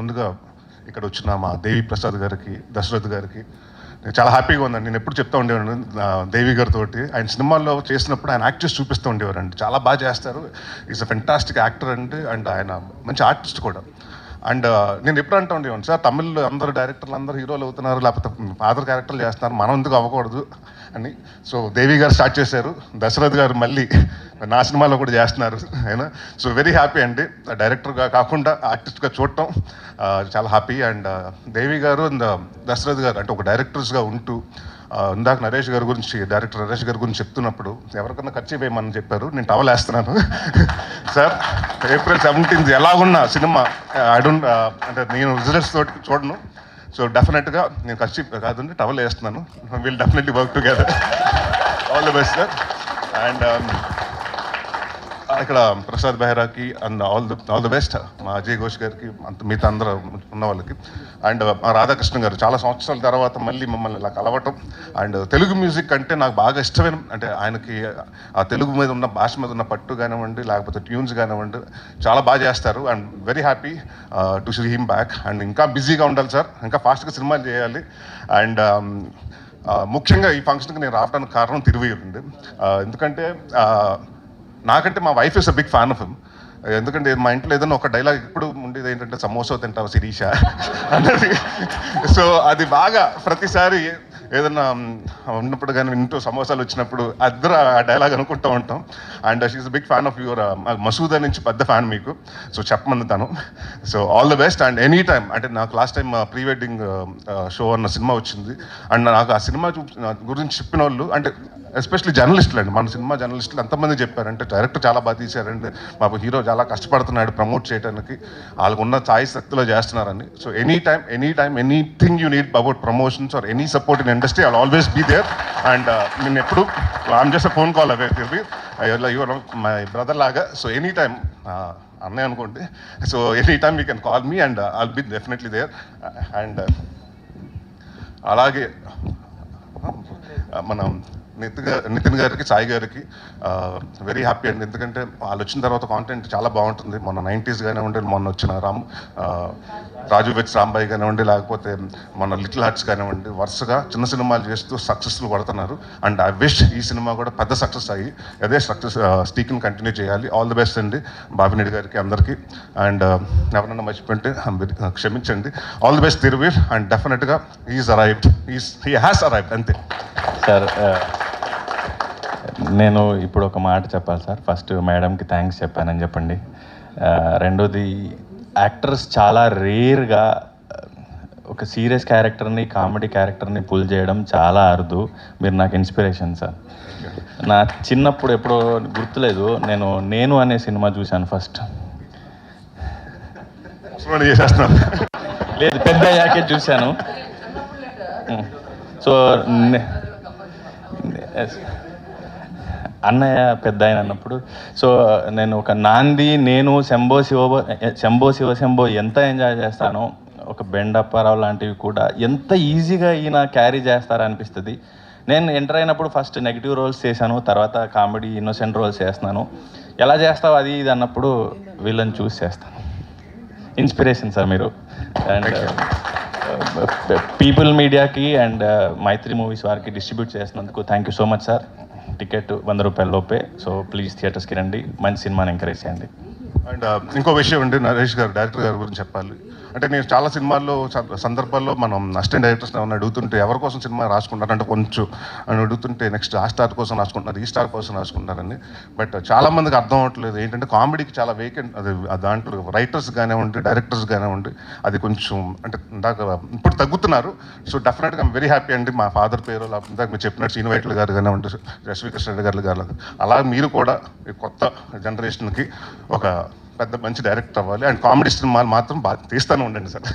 ముందుగా ఇక్కడ వచ్చిన మా దేవి ప్రసాద్ గారికి, దశరథ్ గారికి నేను చాలా హ్యాపీగా ఉందండి. నేను ఎప్పుడు చెప్తూ ఉండేవాడిని దేవి గారితో, ఆయన సినిమాల్లో చేసినప్పుడు ఆయన యాక్ట్ చేసి చూపిస్తూ ఉండేవారండి. చాలా బాగా చేస్తారు, ఈజ్ అ ఫెంటాస్టిక్ యాక్టర్ అండి, అండ్ ఆయన మంచి ఆర్టిస్ట్ కూడా. అండ్ నేను ఎప్పుడు అంటూ ఉండేవాడిని, సార్ తమిళ్లో అందరూ డైరెక్టర్లు అందరూ హీరోలు అవుతున్నారు, లేకపోతే ఫాదర్ క్యారెక్టర్లు చేస్తున్నారు, మనం ఎందుకు అవ్వకూడదు అని. సో దేవి గారు స్టార్ట్ చేశారు, దశరథ్ గారు మళ్ళీ నా సినిమాలో కూడా చేస్తున్నారు ఆయన. సో వెరీ హ్యాపీ అండి, డైరెక్టర్గా కాకుండా ఆర్టిస్ట్గా చూడటం చాలా హ్యాపీ. అండ్ దేవి గారు అండ్ దశరథ్ గారు అంటే ఒక డైరెక్టర్స్గా ఉంటూ, ఇందాక నరేష్ గారి గురించి, డైరెక్టర్ నరేష్ గారి గురించి చెప్తున్నప్పుడు ఎవరికన్నా ఖర్చు వేయమని చెప్పారు, నేను టవల్ వేస్తున్నాను సార్. April 17th ఎలాగున్నా సినిమా అంటే నేను విజిటర్స్ తోటి చూడను, సో డెఫినెట్గా నేను ఖర్చు కాదండి టవల్ వేస్తున్నాను. Will definitely work together. All the best sir. And ఇక్కడ ప్రసాద్ బెహ్రాకి అండ్ ఆల్ ది బెస్ట్ మా అజయ్ ఘోష్ గారికి, మిగతా అందరూ ఉన్న వాళ్ళకి. అండ్ మా రాధాకృష్ణ గారు చాలా సంవత్సరాల తర్వాత మళ్ళీ మమ్మల్ని ఇలా కలవటం. అండ్ తెలుగు మ్యూజిక్ అంటే నాకు బాగా ఇష్టమైన, అంటే ఆయనకి ఆ తెలుగు మీద ఉన్న భాష మీద ఉన్న పట్టు కానివ్వండి, లేకపోతే ట్యూన్స్ కానివ్వండి, చాలా బాగా చేస్తారు. And very happy to see him back. And ఇంకా బిజీగా ఉండాలి సార్, ఇంకా ఫాస్ట్గా సినిమాలు చేయాలి. అండ్ ముఖ్యంగా ఈ ఫంక్షన్కి నేను రావడానికి కారణం తిరువయ్యూరు అండి. ఎందుకంటే నాకంటే మా wife is a big fan of him. ఎందుకంటే మా ఇంట్లో ఏదైనా ఒక డైలాగ్ ఇప్పుడు ఉండేది ఏంటంటే, సమోసా తింటావు శిరీష అన్నది. సో అది బాగా ప్రతిసారి ఏదన్నా ఉన్నప్పుడు కానీ ఇంటూ సమోసాలు వచ్చినప్పుడు అద్దరు ఆ డైలాగ్ అనుకుంటూ ఉంటాం. And she is big fan of your Masooda నుంచి పెద్ద ఫ్యాన్ మీకు, సో చెప్పమంది తను. So all the best. And any time, అంటే నాకు last time pre wedding show అన్న సినిమా వచ్చింది. అండ్ నాకు ఆ సినిమా గురించి చెప్పిన వాళ్ళు, అంటే ఎస్పెషల్లీ జర్నలిస్టులు అండి, మన సినిమా జర్నలిస్టులు ఎంతమంది చెప్పారంటే, డైరెక్టర్ చాలా బాగా తీశారండి, మాకు హీరో చాలా కష్టపడుతున్నాడు ప్రమోట్ చేయడానికి, వాళ్ళకున్న ఛాయిస్ శక్తిలో చేస్తున్నారని. So any time anything you need about promotions or any support in industry, I'll always be there. And నేను ఎప్పుడు I'm just phone call away, your my brother లాగా. సో ఎనీ టైమ్ అన్నయ్య అనుకోండి, so any time you can call me and I'll be definitely there. And అలాగే మనం నితిన్ గారికి, సాయి గారికి very happy అండి. ఎందుకంటే వాళ్ళు వచ్చిన తర్వాత కాంటెంట్ చాలా బాగుంటుంది. మొన్న 90s కానివ్వండి, మొన్న వచ్చిన రాజు వెచ్ రాంబాయి కానివ్వండి, లేకపోతే మొన్న లిటిల్ హార్ట్స్ కానివ్వండి, వరుసగా చిన్న సినిమాలు చేస్తూ సక్సెస్ఫుల్ పడుతున్నారు. అండ్ ఐ విష్ ఈ సినిమా కూడా పెద్ద సక్సెస్ అయ్యి అదే సక్సెస్ స్టీక్ని కంటిన్యూ చేయాలి. ఆల్ ది బెస్ట్ అండి బాబినేడి గారికి, అందరికీ. అండ్ ఎవరన్నా మర్చిపోయింటే క్షమించండి. All the best Thiruveer. And డెఫినెట్గా హీ హ్యాస్ అరైవ్డ్ అంతే సార్. నేను ఇప్పుడు ఒక మాట చెప్పాలి సార్. ఫస్ట్ మేడంకి థ్యాంక్స్ చెప్పానని చెప్పండి. రెండోది, యాక్టర్స్ చాలా రేర్గా ఒక సీరియస్ క్యారెక్టర్ని, కామెడీ క్యారెక్టర్ని పుల్ చేయడం చాలా అరుదు. మీరు నాకు ఇన్స్పిరేషన్ సార్. నా చిన్నప్పుడు ఎప్పుడో గుర్తులేదు, నేను అనే సినిమా చూశాను ఫస్ట్. లేదు, పెద్ద అయ్యాకే చూశాను. సో అన్నయ్య పెద్ద ఆయన అన్నప్పుడు, సో నేను ఒక నాంది, నేను శంభో శివ ఎంత ఎంజాయ్ చేస్తానో, ఒక బెండప్పారావు లాంటివి కూడా ఎంత ఈజీగా ఈయన క్యారీ చేస్తారనిపిస్తుంది. నేను ఎంటర్ అయినప్పుడు ఫస్ట్ నెగిటివ్ రోల్స్ చేశాను, తర్వాత కామెడీ ఇన్నోసెంట్ రోల్స్ చేస్తున్నాను. ఎలా చేస్తావు అది ఇది అన్నప్పుడు వీళ్ళని చూస్ చేస్తాను. ఇన్స్పిరేషన్ సార్ మీరు. అండ్ పీపుల్ మీడియాకి అండ్ మైత్రి మూవీస్ వారికి డిస్ట్రిబ్యూట్ చేసినందుకు thank you so much sir. Ticket 100 రూపాయల లోపే, సో ప్లీజ్ థియేటర్స్కి రండి, మంచి సినిమాని ఎంకరేజ్ చేయండి. అండ్ ఇంకో విషయం అండి, నరేష్ గారు డైరెక్టర్ గారి గురించి చెప్పాలి. అంటే నేను చాలా సినిమాల్లో సందర్భాల్లో మనం అసిస్టెంట్ డైరెక్టర్స్ ఏమన్నా అడుగుతుంటే ఎవరి కోసం సినిమా రాసుకుంటారంటే కొంచెం అని అడుగుతుంటే, నెక్స్ట్ ఆ స్టార్ కోసం రాసుకుంటున్నారు, ఈ స్టార్ కోసం రాసుకుంటారని. బట్ చాలామందికి అర్థం అవ్వట్లేదు ఏంటంటే, కామెడీకి చాలా వేకెంట్, అది దాంట్లో రైటర్స్ కానివ్వండి, డైరెక్టర్స్ కానివ్వండి, అది కొంచెం అంటే ఇందాక ఇప్పుడు తగ్గుతున్నారు. సో డెఫినెట్గా ఐమ్ వెరీ హ్యాపీ అండి. మా ఫాదర్ పేరు ఇందాక మీరు చెప్పినట్టు శ్రీను వైట్ల గారు కానివ్వండి, రశ్మికృష్ణ గారు అలా మీరు కూడా కొత్త జనరేషన్కి ఒక పెద్ద మంచి డైరెక్టర్ అవ్వాలి. అండ్ కామెడీ సినిమాలు మాత్రం బాగా తీస్తూనే ఉండండి సార్.